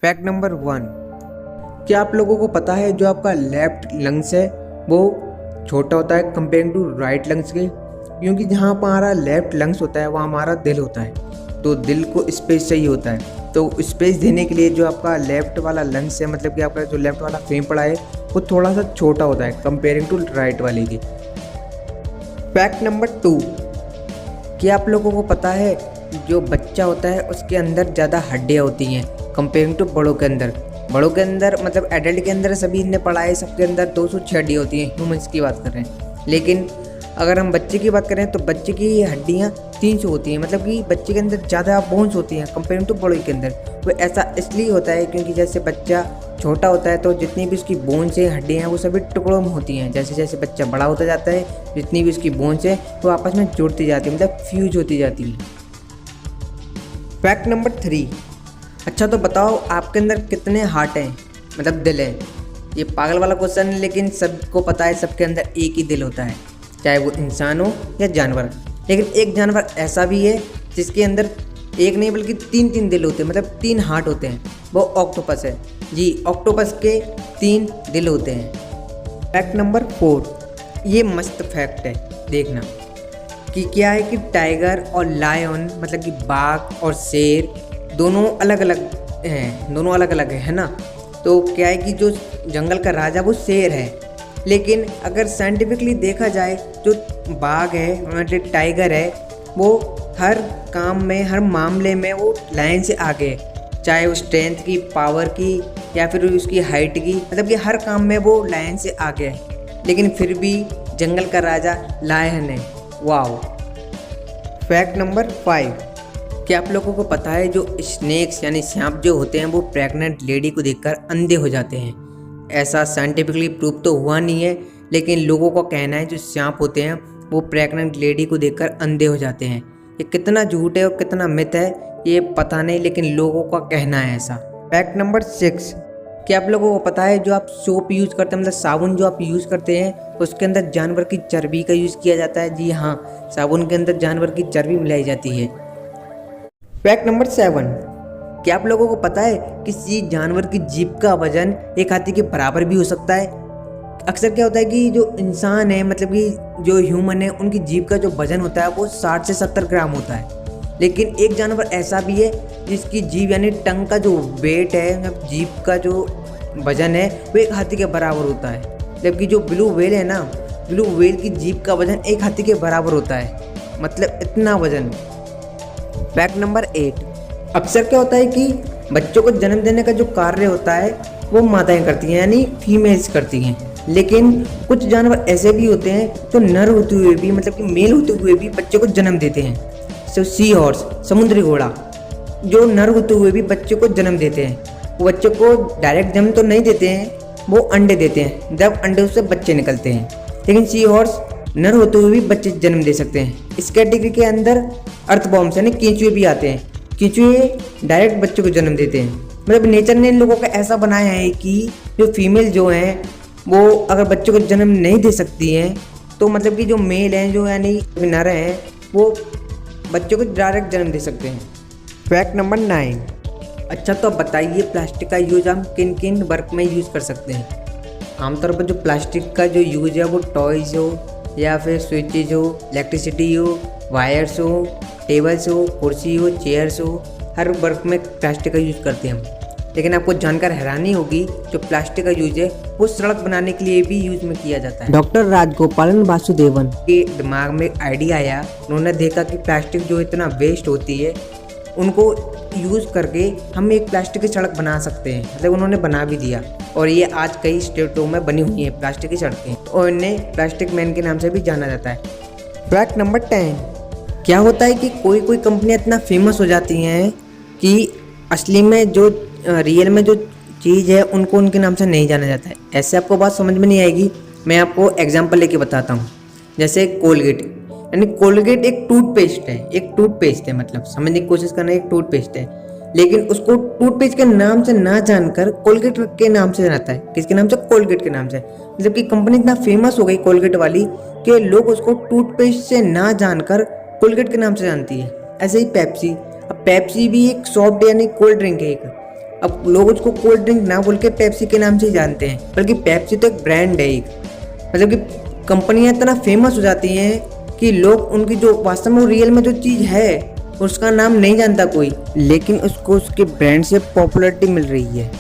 Fact number 1, क्या आप लोगों को पता है जो आपका लेफ्ट लंग्स है वो छोटा होता है कंपेयरिंग टू राइट लंग्स के? क्योंकि जहाँ हमारा लेफ्ट लंग्स होता है वहाँ हमारा दिल होता है, तो दिल को स्पेस चाहिए होता है। तो स्पेस देने के लिए जो आपका लेफ्ट वाला लंग्स है, मतलब कि आपका जो लेफ्ट वाला फेफड़ा है वो थोड़ा सा छोटा होता है कंपेयरिंग टू राइट वाले की। फैक्ट नंबर 2, क्या आप लोगों को पता है जो बच्चा होता है उसके अंदर ज़्यादा हड्डियाँ होती हैं कंपेयरिंग टू बड़ों के अंदर? बड़ों के अंदर मतलब एडल्ट के अंदर सभी ने पढ़ा है, सबके अंदर 206 हड्डियाँ होती हैं, ह्यूमंस की बात कर रहे हैं। लेकिन अगर हम बच्चे की बात करें तो बच्चे की हड्डियाँ 300 होती हैं, मतलब कि बच्चे के अंदर ज़्यादा बोन्स होती हैं कंपेयरिंग टू बड़ों के अंदर। वो ऐसा इसलिए होता है क्योंकि जैसे बच्चा छोटा होता है तो जितनी भी उसकी बोन्स हैं, हड्डियाँ हैं, वो सभी टुकड़ों में होती हैं। जैसे जैसे बच्चा बड़ा होता जाता है जितनी भी उसकी बोन्स है वो आपस में जुड़ती जाती है, मतलब फ्यूज होती जाती है। फैक्ट नंबर 3, अच्छा तो बताओ आपके अंदर कितने हार्ट हैं, मतलब दिल हैं? ये पागल वाला क्वेश्चन है, लेकिन सबको पता है सबके अंदर एक ही दिल होता है, चाहे वो इंसान हो या जानवर। लेकिन एक जानवर ऐसा भी है जिसके अंदर एक नहीं बल्कि 3 दिल होते हैं, मतलब 3 हार्ट होते हैं, वो ऑक्टोपस है। जी, ऑक्टोपस के 3 दिल होते हैं। फैक्ट नंबर 4, ये मस्त फैक्ट है, देखना कि क्या है कि टाइगर और लायन मतलब कि बाघ और शेर दोनों अलग अलग हैं, है ना? तो क्या है कि जो जंगल का राजा वो शेर है, लेकिन अगर साइंटिफिकली देखा जाए जो बाघ है मतलब टाइगर है वो हर काम में, हर मामले में वो लायन से आगे है, चाहे वो स्ट्रेंथ की, पावर की या फिर उसकी हाइट की, मतलब कि हर काम में वो लायन से आगे है, लेकिन फिर भी जंगल का राजा लायन है। वाओ। फैक्ट नंबर 5, क्या आप लोगों को पता है जो स्नेक्स यानी सांप जो होते हैं वो प्रेग्नेंट लेडी को देखकर अंधे हो जाते हैं? ऐसा साइंटिफिकली प्रूव तो हुआ नहीं है, लेकिन लोगों का कहना है जो सांप होते हैं वो प्रेग्नेंट लेडी को देखकर अंधे हो जाते हैं। ये कितना झूठ है और कितना मिथ है ये पता नहीं, लेकिन लोगों का कहना है ऐसा। फैक्ट नंबर 6, क्या आप लोगों को पता है जो आप सोप यूज़ करते हैं, मतलब साबुन जो आप यूज़ करते हैं उसके अंदर जानवर की चर्बी का यूज़ किया जाता है? जी हाँ, साबुन के अंदर जानवर की चर्बी मिलाई जाती है। फैक्ट नंबर 7, क्या आप लोगों को पता है किसी जानवर की जीभ का वजन एक हाथी के बराबर भी हो सकता है? अक्सर क्या होता है कि जो इंसान है मतलब कि जो ह्यूमन है उनकी जीभ का जो वजन होता है वो 60 से 70 ग्राम होता है, लेकिन एक जानवर ऐसा भी है जिसकी जीभ यानी टंग का जो वेट है, मतलब जीभ का जो वजन है वो एक हाथी के बराबर होता है। जबकि जो ब्लू व्हेल है ना, ब्लू व्हेल की जीभ का वजन एक हाथी के बराबर होता है, मतलब इतना वजन। फैक्ट नंबर 8, अक्सर क्या होता है कि बच्चों को जन्म देने का जो कार्य होता है वो माताएं करती हैं यानी फीमेल्स करती हैं, लेकिन कुछ जानवर ऐसे भी होते हैं जो नर होते हुए भी मतलब कि मेल होते हुए भी बच्चे को जन्म देते हैं। सो सी हॉर्स, समुद्री घोड़ा, जो नर होते हुए भी बच्चे को जन्म देते हैं। वो बच्चे को डायरेक्ट जन्म तो नहीं देते हैं, वो अंडे देते हैं, जब अंडे से बच्चे निकलते हैं। लेकिन सी हॉर्स नर होते हुए भी बच्चे जन्म दे सकते हैं। इस कैटेगरी के अंदर अर्थवॉर्म्स यानी केंचुए भी आते हैं। केंचुए डायरेक्ट बच्चे को जन्म देते हैं, मतलब नेचर ने इन लोगों का ऐसा बनाया है कि जो फीमेल जो हैं वो अगर बच्चे को जन्म नहीं दे सकती हैं तो मतलब कि जो मेल हैं जो यानी नर हैं वो बच्चों को डायरेक्ट जन्म दे सकते हैं। फैक्ट नंबर 9, अच्छा तो बताइए प्लास्टिक का यूज हम किन किन वर्क में यूज़ कर सकते हैं? आमतौर पर जो प्लास्टिक का जो यूज है वो टॉयज़ हो या फिर स्विचेज हो, इलेक्ट्रिसिटी हो, वायर्स हो, टेबल्स हो, कुर्सी हो, चेयर्स हो, हर वर्क में प्लास्टिक का यूज़ करते हैं हम। लेकिन आपको जानकर हैरानी होगी जो प्लास्टिक का यूज है वो सड़क बनाने के लिए भी यूज में किया जाता है। डॉक्टर राजगोपालन वासुदेवन के दिमाग में एक आइडिया आया, उन्होंने देखा कि प्लास्टिक जो इतना वेस्ट होती है उनको यूज़ करके हम एक प्लास्टिक की सड़क बना सकते हैं, मतलब उन्होंने बना भी दिया और ये आज कई स्टेटों में बनी हुई हैं प्लास्टिक की सड़कें और इन्हें प्लास्टिक मैन के नाम से भी जाना जाता है। फैक्ट नंबर 10, क्या होता है कि कोई कोई कंपनियां इतना फेमस हो जाती हैं कि असली में जो रियल में जो चीज़ है उनको उनके नाम से नहीं जाना जाता है। ऐसे आपको बात समझ में नहीं आएगी, मैं आपको एग्जांपल लेके बताता हूँ। जैसे कोलगेट, यानी कोलगेट एक टूथपेस्ट है, मतलब समझने की कोशिश करना, एक टूथपेस्ट है, लेकिन उसको टूथपेस्ट के नाम से ना जानकर कोलगेट के नाम से जाता है। किसके नाम से? कोलगेट के नाम से। मतलब कि कंपनी इतना फेमस हो गई कोलगेट वाली कि लोग उसको टूथपेस्ट से ना जानकर कोलगेट के नाम से जानती है। ऐसे ही पेप्सी, अब पेप्सी भी एक सॉफ्ट यानी कोल्ड ड्रिंक है एक। अब लोग उसको कोल्ड ड्रिंक ना बोल के पेप्सी के नाम से ही जानते हैं, बल्कि पेप्सी तो एक ब्रांड है एक। मतलब कि कंपनियां इतना फेमस हो जाती हैं कि लोग उनकी जो वास्तव में रियल में जो चीज़ है उसका नाम नहीं जानता कोई, लेकिन उसको उसके ब्रांड से पॉपुलैरिटी मिल रही है।